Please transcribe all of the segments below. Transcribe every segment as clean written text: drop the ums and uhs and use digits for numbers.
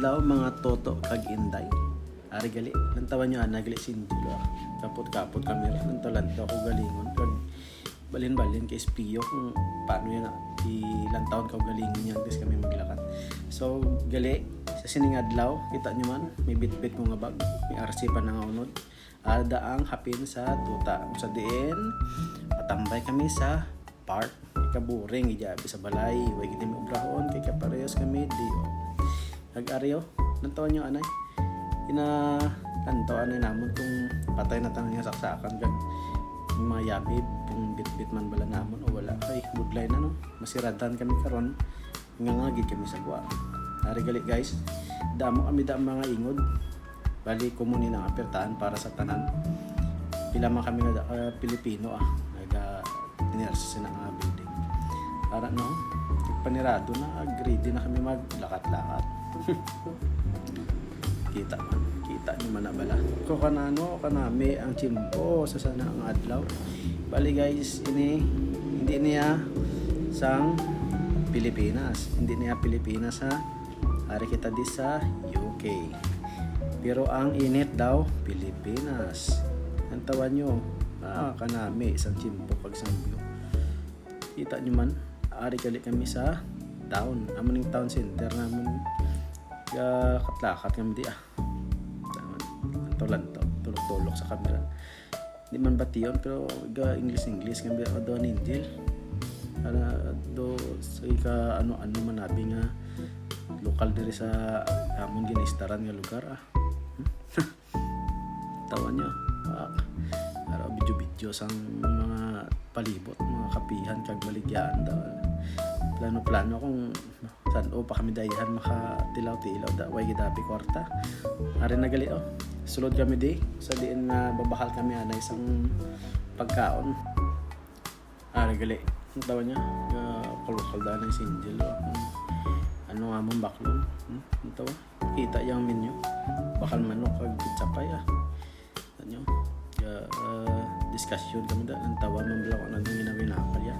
adlaw mga toto kag inday. Ari gali, lantawan nyo ana gali sindulo. Kapot-kapot kami rin lanto ako galingon kag balin-balin kay espiyo kung paano yan ilantawan kag galingon yan des kami maglakad. So gali sa sining adlaw, kita nyo man may bitbit ko nga bag, may RC pa nangaunod. Ada ang hapin sa tuta. Kung sa diin, matambay kami sa park. Ikaburing, ijabi sa balay. Huwag hindi mo obrahon. Kaya kaparehos kami. Diyo. Nag-aryo. Nantawan nyo, anay. Nantawan anay namon kung patay na tanong niya saksakan. Kag mga yabi, kung bit-bit man bala namon o wala. Kay budlay na, no? Masiradan kami karon. Ngangagid kami sa gwa. Ari gali, guys. Damo kami mga ingod. Bali, kumunin ang apertaan para sa tanan. Pila man kami na Pilipino, nag-dinersa na nga building. Para no, panirado na, greedy na kami maglakat-lakat. Kita nyo man na bala. Kung kanami ang chimpo sa sana ang adlaw. Bali guys, hindi niya sang Pilipinas. Hindi niya Pilipinas ha. Ari kita di sa UK. Pero ang init daw, Pilipinas. Ang tawa nyo, kanami, isang chimpo pag sambyo. Kita nyo man, ari kali kami sa town. Amon yung town center naman. Katlakat kami di Lanto, tulok-tulok sa kamera. Di man batiyon, pero English kami doon Injil. Do sa ano manabi nga lokal diri sa amon ginistaran nga lugar tawa nyo araw video sang mga palibot, mga kapihan kag baligyan daw. Plano kung saan pa kami dayahan makatilaw-tilaw da way gidapi kwarta. Ari nagali sulod kami di sa diin nga babahal kami ana isang pagkaon. Ari gali ang tawa niya kulukal da ng sinjil ano nga mong baklon ang tawa kita yung menu bakal manok kag pitsapay ano discussion kami da ang tawa mamblaw na nang ginawinakal ya.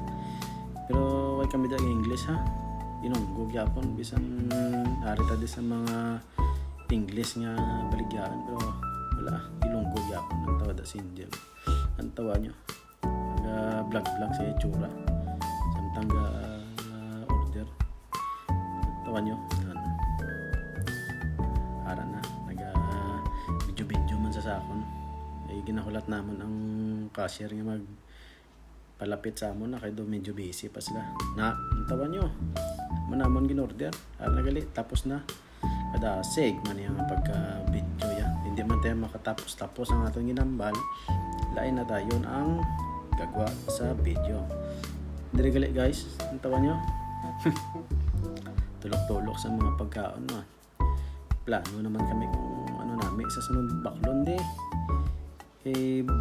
Pero way kami da English ha. Inunggog yapon bisan ari ta di sa mga English nga baligyan pero wala ilunggog yapon ang tawa da sinjil. Ang tawa nyo vlog sa itsura samtang order. Ang tawa nyo ara na video man sa sakon ay ginahulat namon ang cashier nga palapit sa amon na kay do medyo busy pa sila na tawa nyo manamon ginorder nagali tapos na kada seg man yung pagka video ya hindi man tayo makatapos ang atong ginambal lain na dayon ang gagwa sa video diri gali guys ang tawa nyo tulok-tulok sa mga pagkaon no. Plano naman kami kung ano namin sa sunod baklon di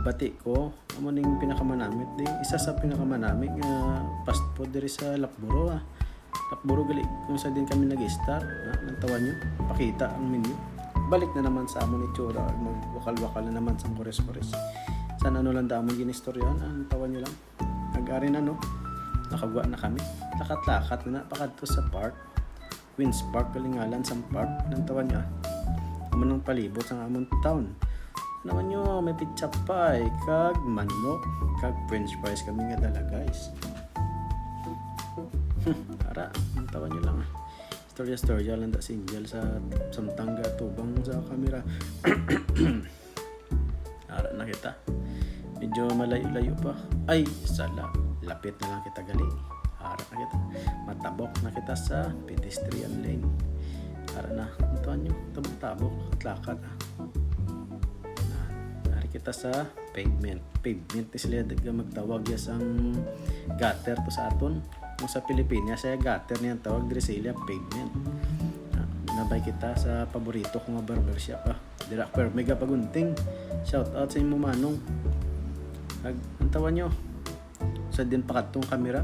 bati ko amo ning pinakamanamit di isa sa pinakamanamit nga fast food diri sa Lapburo Lapburo gali kung sa din kami nag-start nang tawa nyo pakita ang menu balik na naman sa amon itsura magwakal-wakal na naman sa kores-kores sana ano lang damon ginistoryan ang tawa nyo lang nag-ari na no nakagwa na kami lakat-lakat na pakadto sa park Queen's Park kalingalan sa park nang tawa nyo amon ng palibot sa amon town naman nyo may pizza pie kag manok kag french fries kami nga dala guys. Ara ang tawa nyo lang storya lang da sinjal sa samtangga tubang sa kamera. Ara na kita medyo malayo-layo pa ay sala lapit na lang kita gali. Ara na kita matabok na kita sa pedestrian lane. Ara na ang tawa nyo tabok lakat kita sa pavement ni sila magtawag ya sang gutter to sa aton kung sa Pilipinas sa gutter niya tawag diri sila pavement nabay kita sa paborito kong barbershop dira per mega pagunting shout out sa imo manong ang tawa nyo sa din pakadtong kamera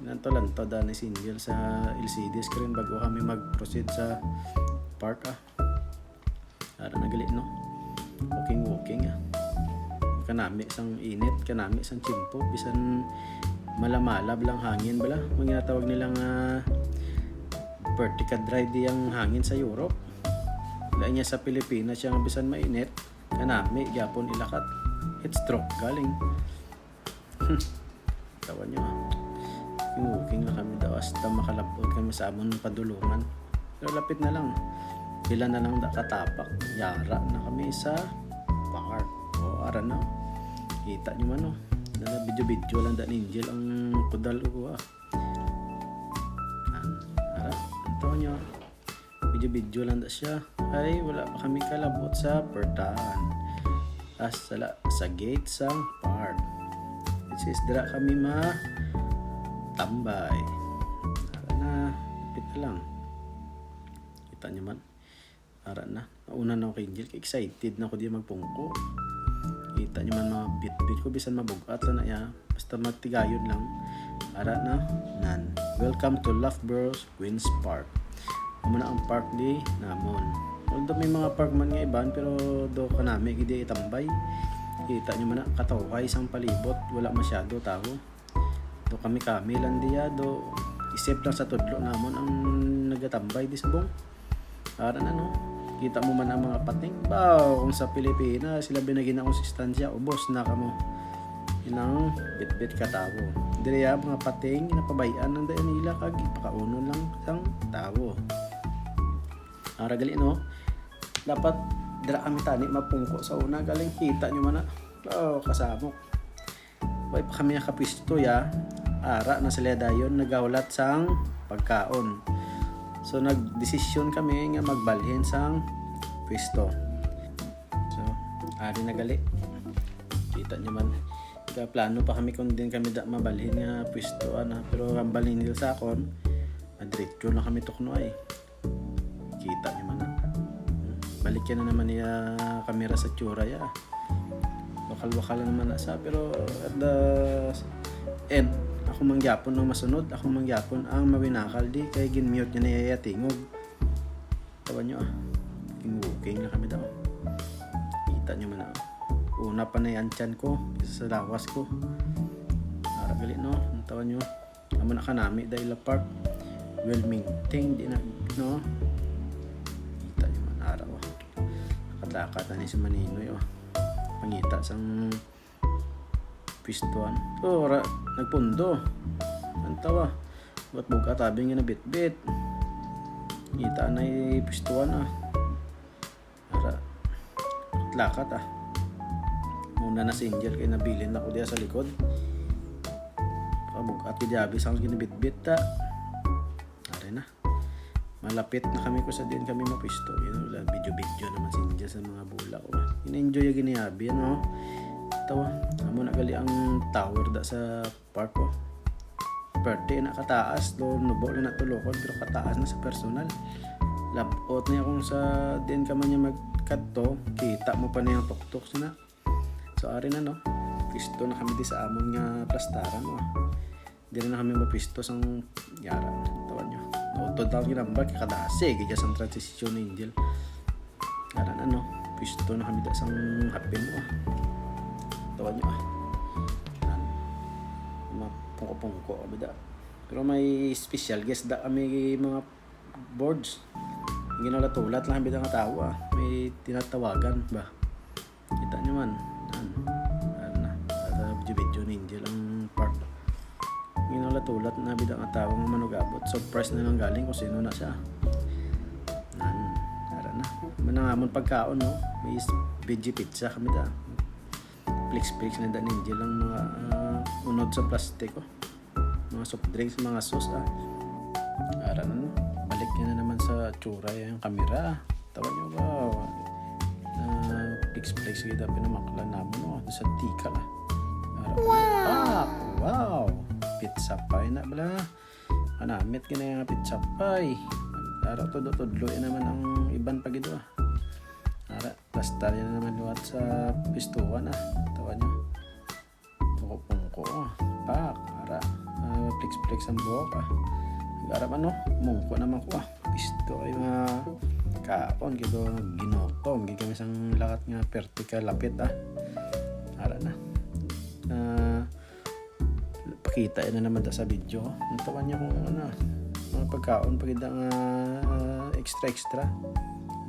nanto da ni single sa LCD screen bago kami mag-proceed sa park ara nagali no walking kanami isang init kanami isang chimpo bisan malamalab lang hangin bala mga ginatawag nilang vertical dry di ang hangin sa Europe. Lain niya sa Pilipinas siya nga bisan mainit, kanami gyapon ilakat. Heat stroke galing. Tawa niyo ah. Walking na kami daw hasta makalabot kami sa amon padulungan. Pero lapit na lang. Pila na lang katapak. Yara na kami sa park. O ara na. Kita niyo man oh. Na video lang da ninjil ang kudal ko ah. Ara, tawa niyo. Video lang da siya. Ay wala pa kami kalabot sa pertaan. Sala sa gate sang park. This is dira kami tambay. Ara na, lapit na lang. Kita niyo man. Ara na. Nauna na ako kay Angel. Excited na ako di magpungko. Kita niyo man mga bit-bit ko. Bisan mabugat lang na ya. Basta matigayon lang. Ara na. Nan. Welcome to Loughborough Queen's Park. Muna ang park di namon. Although may mga park man nga iban. Pero do ka namin. Hindi itambay. Kita niyo man na. Kataway isang palibot. Wala masyado tao. Do kami lang diya do isip lang sa tudlo namon ang nagatambay di subong. Ara na no. Kita mo man ang mga pating. Wow, kung sa Pilipinas sila binagyan akong sustansya, ubos na kamo. Inang bit-bit katawo. Diriya mga pating napabayaan ng dayon nila kag ipakauno lang sang tawo. Ara gali no. Dapat dira kami tani mapungko sa una galing kita nyo man na. Wow, kasamok. Way pa kami nakapisto ya. Ara na sila dayon nagawlat sang pagkaon. So nagdesisyon kami nga magbalhin sang pwesto. So ari na gali. Kita nyo man. Plano pa kami kung din kami mabalhin nga pwesto ana. Pero ang balhin nila sa akon, diretso na kami tukno ay. Kita nyo man na. Balik yan na naman niya kamera sa tsura ya. Wakal-wakal naman na sa pero at the end ako mangyapon ng masunod, ako mangyapon ang mawinakal di kay ginmute niya na yayatingog. Tawa nyo ah. Walking na kami daw. Kita nyo man ah. Una pa na yan tiyan ko isa sa lawas ko. Ara gali no. Tawa nyo. Amo na kanami dahil la park. Well maintained di na no. Kita nyo man araw ah. Nakatakata na si Maninoy oh. Pangita sang pistuan. Ora nagpundo. Antawa. Wat buka tabi nga na bit-bit. Kita na pistuan ah. Ara lakat ah. Muna na si Angel kay nabilin ako diya sa likod. Pabukat kay Javi sang ginabit-bit ta. Are na. Malapit na kami ko sa din kami mapisto. Yun know, video naman si Angel sa mga bulak. In-enjoy yung ginihabi ano. Tawa. Amo na gali ang tower da sa park ko. Birthday na kataas do nubo na natulokod pero kataas na sa personal. Labot na kung sa din ka man niya magkadto, kita mo pa na yung tuktok sina. So ari na no. Pisto na kami di sa amon nga plastaran oh. Di na kami mapisto sang yara. Tawan nyo. Nautod daw ginambag kadase kaya sang transition ni Angel. Ara na no. Pisto na kami da sang hapin mo ah. Tawan nyo ah. Pungko-pungko kami da. Pero may special guest da kami mga boards. Ginalatulat lang kami da nga tao ah. May tinatawagan ba. Kita nyo man. Ano na. At video ni Angel ang park. Ginalatulat na bida nga tao nga manugabot. Surprise na lang galing kung sino na siya. Ara na. Manangamon pagkaon no. May veggie pizza kami da. Flix na da ni Angel ang mga unod sa plastic oh. Mga soft drinks, mga sauce ah. Ara na no. Balik niya na naman sa tsura yung kamera. Tawa nyo ba? Flix kita pinamakla namin no. Sa tika lah. Ara, wow! Wow! Pizza pie na bala. Kanamit kina yung pizza pie. Ara tudlo naman ang iban pag ito ah. Ara, plastar yan naman luwat sa pistuan ah. Tawa nyo. Pungko ah. Pak, ara. Flix ang buhok ah. Ara man no. Mungko naman ko ah. Pisto ay mga kaapon kito ginotong. Hindi kami sang lakat nga vertical lapit ah. Ara na. Pakita na naman ta sa video. Ang tawa niya kung ano. mga pagkaon pagid nga extra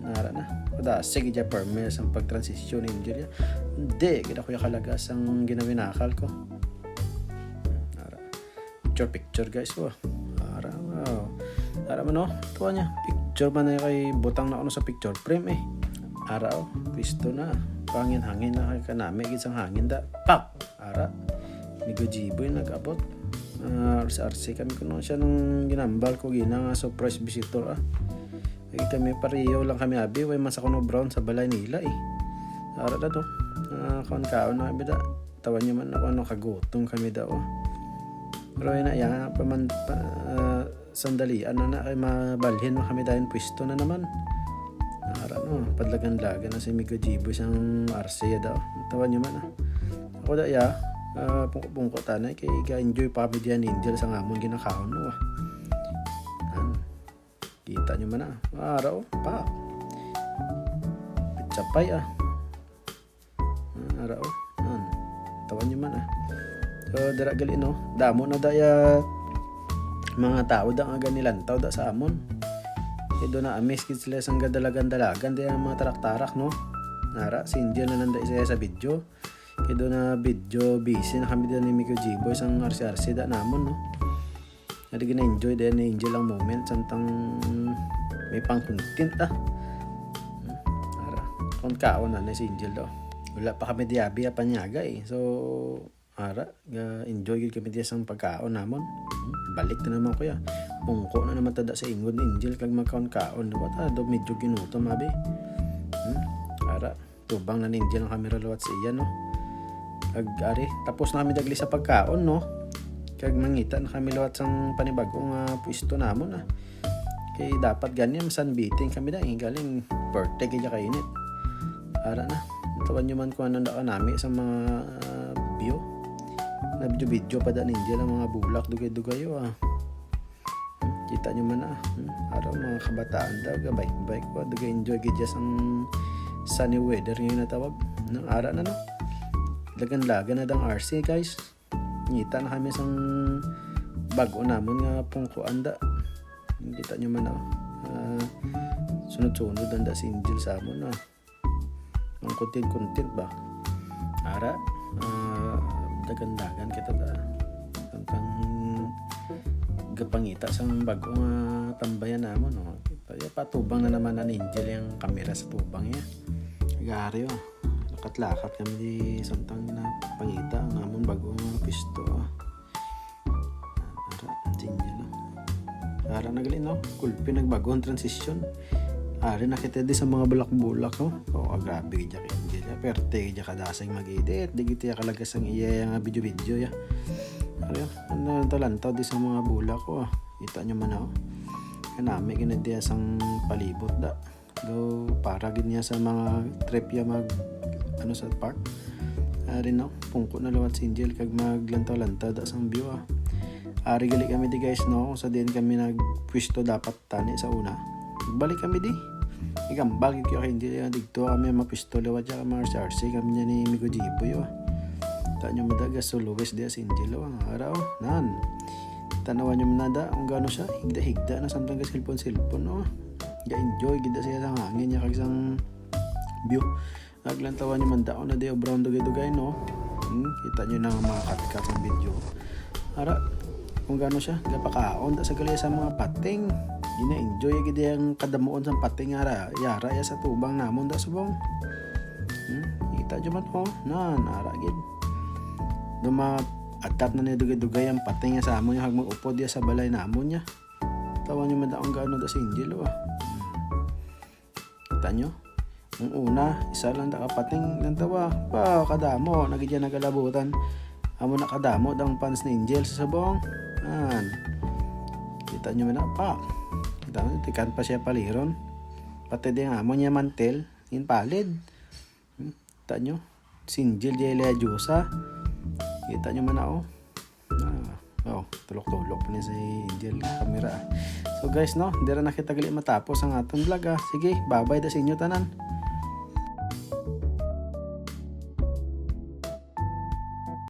nara na kada sige ja permis ang pagtransition Angel ya hindi kita ko kalagas ang ginawinakal ko nara picture guys ara man no tuwa niya picture man na kay butang na sa picture frame ara pisto na hangin na kay kanami gid sang hangin da pak ara Migo Jiboy nag-abot RC kami kuno siya nung ginambal ko gina nga surprise visitor kami pareho lang kami abi way man sa kuno brown sa balay nila ara na to kaon na bida tawan niya man ako kagutom kami daw pero na yan sandalian na kay mabalhin mo kami dahil pwesto na naman ara no padlagan-lagan na si Migo Jiboy sang RC daw tawan niya man ako da pungko tanay kay ga-enjoy pa mi diyan Angel sa ngamon ginakaon no kita nyo man araw pa pitsapay araw tawan nyo man so dara gali no damo na daya mga tao da nga ganilantaw da sa amon do na amis kid sila sang gadalagan-dalagan di mga tarak-tarak no nara si Angel na nanda isa sa video kay do na video busy na kami doon ni Migo Jiboy sang RC da namon no nari gina-enjoy din ni Angel ang moment santang may pang-content ara kung kaon na si Angel daw wala pa kami diabi panyaga so ara enjoy gid kami diya sang pagkaon namon balik na naman kuya pungko na naman tada sa ingod ni Angel kag magkaon-kaon do medyo ginutom abi ara tubang na ni Angel ang camera luwat sa iya no kag ari tapos na kami dagli sa pagkaon no kag mangita na kami luwat sang panibagong pwesto namon kay dapat ganyan sunbathing kami da galing birthday kaya kainit ara na tawan nyo man kung ano da kanami sa mga view na video pa da ninja lang mga bulak dugay-dugay kita nyo man araw mga kabataan daw bike dugay enjoy gidya sang sunny weather ngayon na tawag ng ara na no lagan-lagan na dang RC guys ngita na kami sang bago namon nga pungkuan da kita nyo man sunod-sunod anda si Angel sa amon ang content ba ara dagan-dagan kita da tangkang gapangita sang bago nga tambayan namon patubang na naman na Angel yung kamera sa tubang niya gari lakat-lakat kami di santang na pangita ang amon bago nga pisto ara nagalin kulpi nagbago ang transition ari nakita di sa mga bulak-bulak grabe gid ya perte gid kadasang mag-edit di gid ya kalagas ang iya nga video ya ari talantaw di sa mga bulak kita nyo man kanami ginadi sang palibot da do para gid niya sa mga trip ya mag sa park ari pungko na lawat si Angel kag maglantaw-lantaw da sang view ari gali kami di guys kung sa din kami nagpwesto dapat tani sa una balik kami di igambal kay hindi digto kami mapwesto lawat ya mga RC kami niya ni Migo Jiboy tanyo madagas so Luis dia si Angel araw nan tanawan nyo manada kung gano siya higda na samtang ka cellphone ga-enjoy gida siya sa hangin niya kag isang view naglantawan nyo man daon na day brown dugay-dugay kita nyo na mga cut ng video ara kung gano siya gapakaon sa gali sa mga pating gina-enjoy gida yung kadamuon sa pating ara yara ya sa tubang namon da subong kita nyo man ara gid adapt na niya dugay-dugay ang pating niya sa amon niya hag mag-upod niya sa balay namon niya tawan nyo man daong gaano da si Angel kita nyo ang una isa lang da kapating ng tawa kadamo nagidya nagalabutan amo na kadamo dang fans ni Angel sa sabong kita nyo man kita nyo tikan pa siya paliron pati din amo niya mantel in palid kita nyo si Angel diya ilaya jusa kita nyo man tulok-tulok pa niya si Angel camera so guys dira na kita gali matapos ang atong vlog sige bye bye da sa inyo tanan